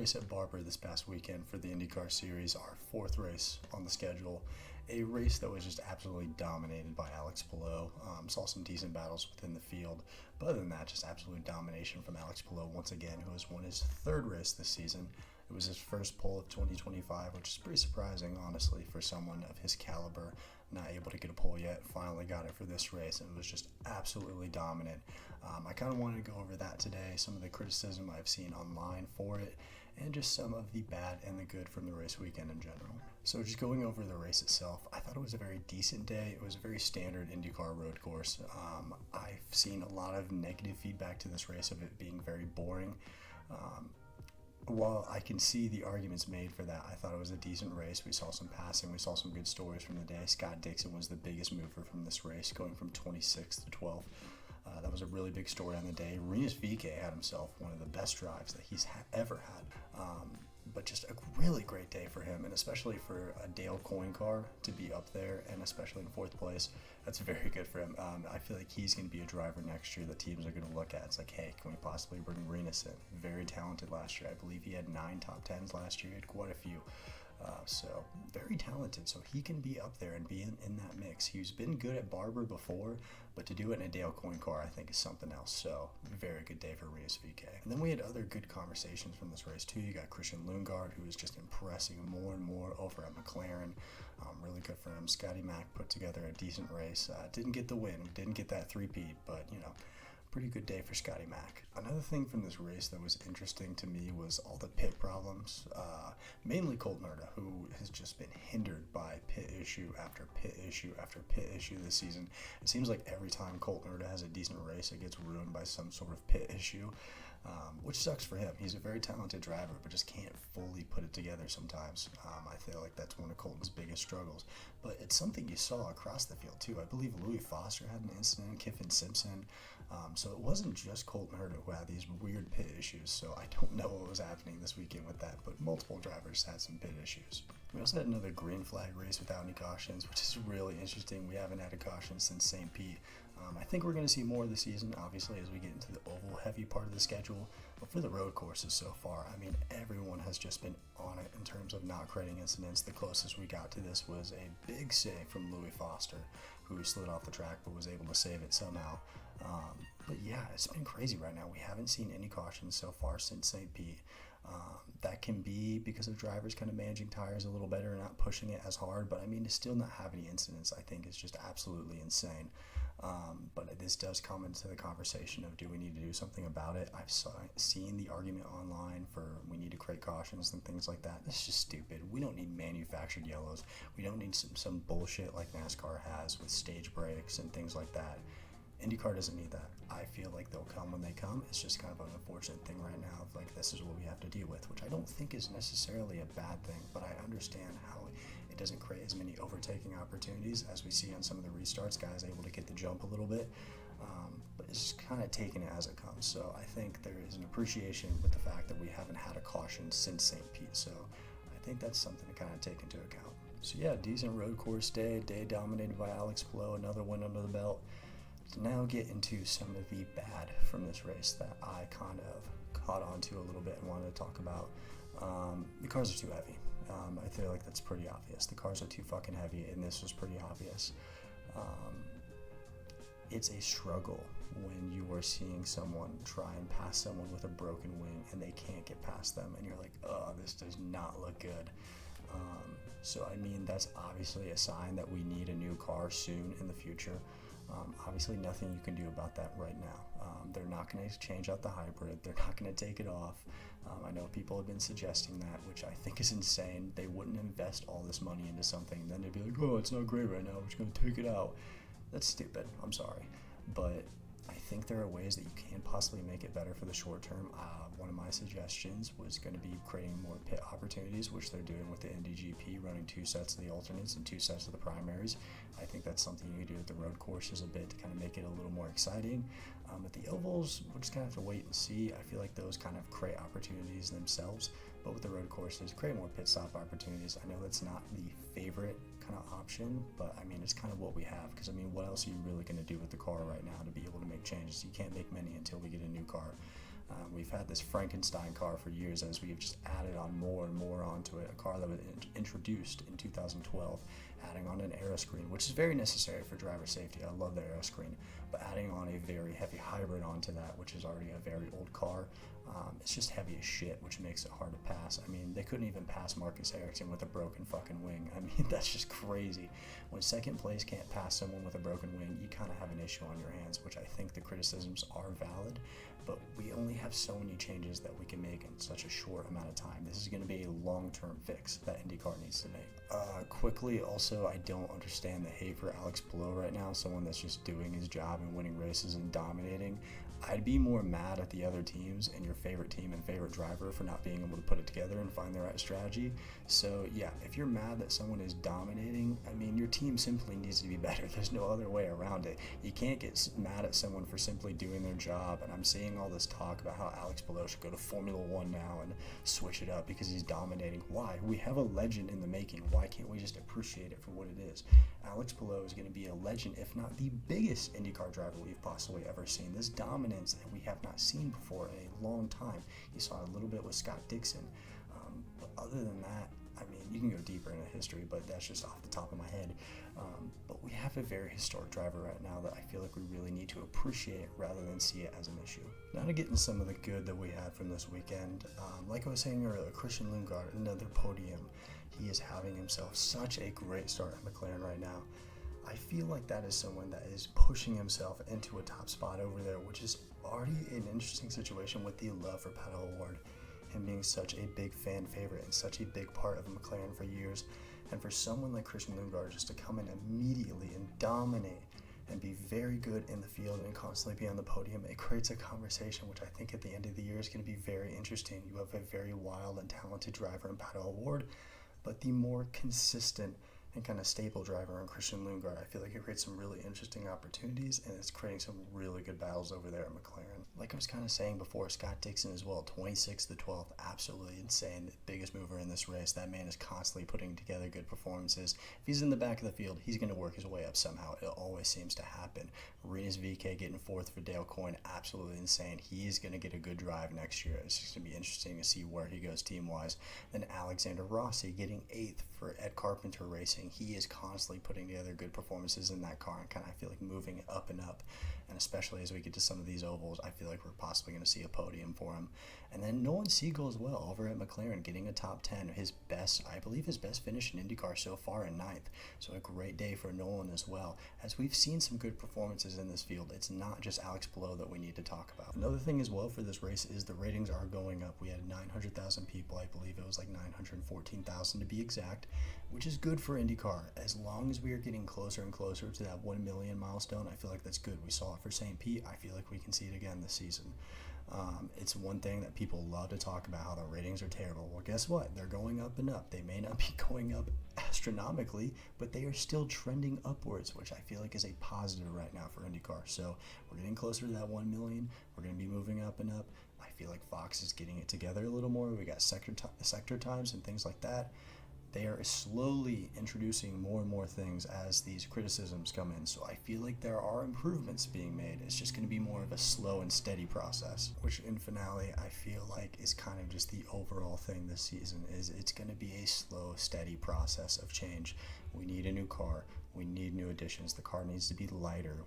race at Barber this past weekend for the IndyCar series, our fourth race on the schedule. A race that was just absolutely dominated by Alex Palou. Saw some decent battles within the field, but other than that, just absolute domination from Alex Palou once again, who has won his third race this season. It was his first pole of 2025, which is pretty surprising, honestly, for someone of his caliber. Not able to get a pole yet, finally got it for this race, and it was just absolutely dominant. I kind of wanted to go over that today, some of the criticism I've seen online for it, and just some of the bad and the good from the race weekend in general. So just going over the race itself, I thought it was a very decent day. It was a very standard IndyCar road course. I've seen a lot of negative feedback to this race of it being very boring. While I can see the arguments made for that, I thought it was a decent race. We saw some passing. We saw some good stories from the day. Scott Dixon was the biggest mover from this race, going from 26th to 12th. That was a really big story on the day. Rinus VeeKay had himself one of the best drives that he's ever had. But just a really great day for him, and especially for a Dale Coyne car to be up there, and especially in fourth place, that's very good for him. I feel like he's going to be a driver next year that teams are going to look at. It's like, hey, can we possibly bring Rinus in? Very talented last year. I believe he had 9 top 10s last year. He had quite a few. So very talented, so he can be up there and be in that mix. He's been good at Barber before, but to do it in a Dale Coyne car, I think, is something else. So very good day for Rinus VeeKay. And then we had other good conversations from this race too. You got Christian Lundgaard, who is just impressing more and more over at McLaren. Really good for him. Scotty Mack put together a decent race. Didn't get the win, didn't get that three-peat, but pretty good day for Scotty Mack. Another thing from this race that was interesting to me was all the pit problems, mainly Colt Herta, who has just been hindered by pit issue after pit issue after pit issue this season. It seems like every time Colt Herta has a decent race, it gets ruined by some sort of pit issue, which sucks for him. He's a very talented driver, but just can't fully put it together sometimes. I feel like that's one of Colton's biggest struggles, but it's something you saw across the field too. I believe Louis Foster had an incident, Kiffin Simpson. So it wasn't just Colt Herta who had these weird pit issues, so I don't know what was happening this weekend with that, but multiple drivers had some pit issues. We also had another green flag race without any cautions, which is really interesting. We haven't had a caution since St. Pete. I think we're going to see more this season, obviously, as we get into the oval heavy part of the schedule, but for the road courses so far, I mean, everyone has just been on it in terms of not creating incidents. The closest we got to this was a big save from Louis Foster, who slid off the track but was able to save it somehow. But yeah, it's been crazy right now. We haven't seen any cautions so far since St. Pete. That can be because of drivers kind of managing tires a little better and not pushing it as hard, but I mean, to still not have any incidents, I think is just absolutely insane. But this does come into the conversation of, do we need to do something about it? I've seen the argument online for we need to create cautions and things like that. That's just stupid. We don't need manufactured yellows. We don't need some bullshit like NASCAR has with stage breaks and things like that. IndyCar doesn't need that. I feel like they'll come when they come. It's just kind of an unfortunate thing right now of like, this is what we have to deal with, which I don't think is necessarily a bad thing, but I understand how it doesn't create as many overtaking opportunities as we see on some of the restarts, guys able to get the jump a little bit, but it's just kind of taking it as it comes. So I think there is an appreciation with the fact that we haven't had a caution since St. Pete, so I think that's something to kind of take into account. So yeah, decent road course day dominated by Alex Palou, another win under the belt. To now get into some of the bad from this race that I kind of caught on to a little bit and wanted to talk about. The cars are too heavy. I feel like that's pretty obvious. The cars are too fucking heavy, and this was pretty obvious. It's a struggle when you are seeing someone try and pass someone with a broken wing and they can't get past them, and you're like, oh, this does not look good. So I mean, that's obviously a sign that we need a new car soon in the future. Obviously nothing you can do about that right now. They're not going to change out the hybrid. They're not going to take it off. I know people have been suggesting that, which I think is insane. They wouldn't invest all this money into something and then they'd be like, oh, it's not great right now, we're just going to take it out. That's stupid. I'm sorry. But I think there are ways that you can possibly make it better for the short term. One of my suggestions was going to be creating more pit opportunities, which they're doing with the NDGP, running 2 sets of the alternates and 2 sets of the primaries. I think that's something you can do with the road courses a bit to kind of make it a little more exciting. At the ovals, we're just going to have to wait and see. I feel like those kind of create opportunities themselves, but with the road courses, create more pit stop opportunities. I know that's not the favorite kind of option, but I mean, it's kind of what we have, because I mean, what else are you really going to do with the car right now to be able to make changes? You can't make many until we get a new car. We've had this Frankenstein car for years as we've just added on more and more onto it. A car that was introduced in 2012, adding on an aero screen, which is very necessary for driver safety. I love the aero screen, but adding on a very heavy hybrid onto that, which is already a very old car, it's just heavy as shit, which makes it hard to pass. I mean, they couldn't even pass Marcus Ericsson with a broken fucking wing. I mean, that's just crazy. When second place can't pass someone with a broken wing, you kind of have an issue on your hands, which I think the criticisms are valid, but we only have so many changes that we can make in such a short amount of time. This is going to be a long-term fix that IndyCar needs to make. Quickly, also, I don't understand the hate for Alex Palou right now, someone that's just doing his job and winning races and dominating. I'd be more mad at the other teams and your favorite team and favorite driver for not being able to put it together and find the right strategy. So yeah, if you're mad that someone is dominating, I mean, your team simply needs to be better. There's no other way around it. You can't get mad at someone for simply doing their job. And I'm seeing all this talk about how Alex Palou should go to Formula One now and switch it up because he's dominating. Why? We have a legend in the making. Why can't we just appreciate it for what it is? Alex Palou is going to be a legend, if not the biggest IndyCar driver we've possibly ever seen. This dominance that we have not seen before in a long time. You saw it a little bit with Scott Dixon. But other than that, I mean, you can go deeper into history, but that's just off the top of my head. But we have a very historic driver right now that I feel like we really need to appreciate rather than see it as an issue. Now to get into some of the good that we had from this weekend, like I was saying earlier, Christian Lundgaard, another podium. He is having himself such a great start at McLaren right now. I feel like that is someone that is pushing himself into a top spot over there, which is already an interesting situation with the love for Pato O'Ward, him being such a big fan favorite and such a big part of McLaren for years. And for someone like Christian Lundgaard just to come in immediately and dominate and be very good in the field and constantly be on the podium, it creates a conversation which I think at the end of the year is going to be very interesting. You have a very wild and talented driver in Pato O'Ward, but the more consistent and kind of stable driver in Christian Lundgaard, I feel like it creates some really interesting opportunities, and it's creating some really good battles over there at McLaren. Like I was kind of saying before, Scott Dixon as well, 26th to 12th, absolutely insane. The biggest mover in this race. That man is constantly putting together good performances. If he's in the back of the field, he's going to work his way up somehow. It always seems to happen. Rinus VeeKay getting 4th for Dale Coyne, absolutely insane. He is going to get a good drive next year. It's just going to be interesting to see where he goes team-wise. Then Alexander Rossi getting 8th for Ed Carpenter Racing. He is constantly putting together good performances in that car and kind of, I feel like, moving it up and up. And especially as we get to some of these ovals, I feel like we're possibly going to see a podium for him. And then Nolan Siegel as well over at McLaren getting a top 10. I believe his best finish in IndyCar so far in 9th. So a great day for Nolan as well. As we've seen some good performances in this field, it's not just Alex Palou that we need to talk about. Another thing as well for this race is the ratings are going up. We had 900,000 people. I believe it was like 914,000 to be exact, which is good for IndyCar. As long as we are getting closer and closer to that 1 million milestone, I feel like that's good. We saw it for St. Pete. I feel like we can see it again this season. It's one thing that people love to talk about, how the ratings are terrible. Well, guess what? They're going up and up. They may not be going up astronomically, but they are still trending upwards, which I feel like is a positive right now for IndyCar. So we're getting closer to that 1 million. We're going to be moving up and up. I feel like Fox is getting it together a little more. We got sector times and things like that. They are slowly introducing more and more things as these criticisms come in. So I feel like there are improvements being made. It's just going to be more of a slow and steady process, which in finale I feel like is kind of just the overall thing this season. Is it's going to be a slow, steady process of change. We need a new car. We need new additions. The car needs to be lighter.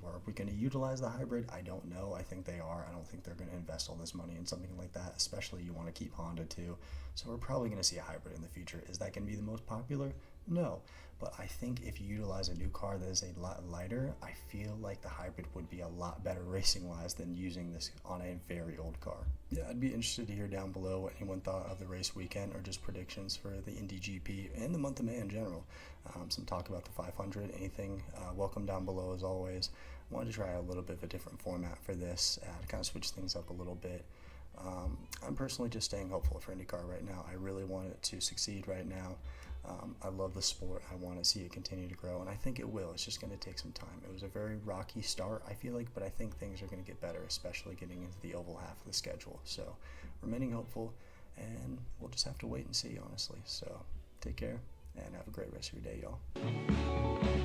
Are we going to utilize the hybrid? I don't know. I think they are. I don't think they're going to invest all this money in something like that, especially you want to keep Honda too. So we're probably going to see a hybrid in the future. Is that going to be the most popular? No. But I think if you utilize a new car that is a lot lighter, I feel like the hybrid would be a lot better racing-wise than using this on a very old car. Yeah, I'd be interested to hear down below what anyone thought of the race weekend or just predictions for the Indy GP and the month of May in general. Some talk about the 500, anything. Welcome down below as always. I wanted to try a little bit of a different format for this to kind of switch things up a little bit. I'm personally just staying hopeful for IndyCar right now. I really want it to succeed right now. I love the sport. I want to see it continue to grow, and I think it will. It's just going to take some time. It was a very rocky start, I feel like, but I think things are going to get better, especially getting into the oval half of the schedule. So, remaining hopeful, and we'll just have to wait and see, honestly. So, take care, and have a great rest of your day, y'all.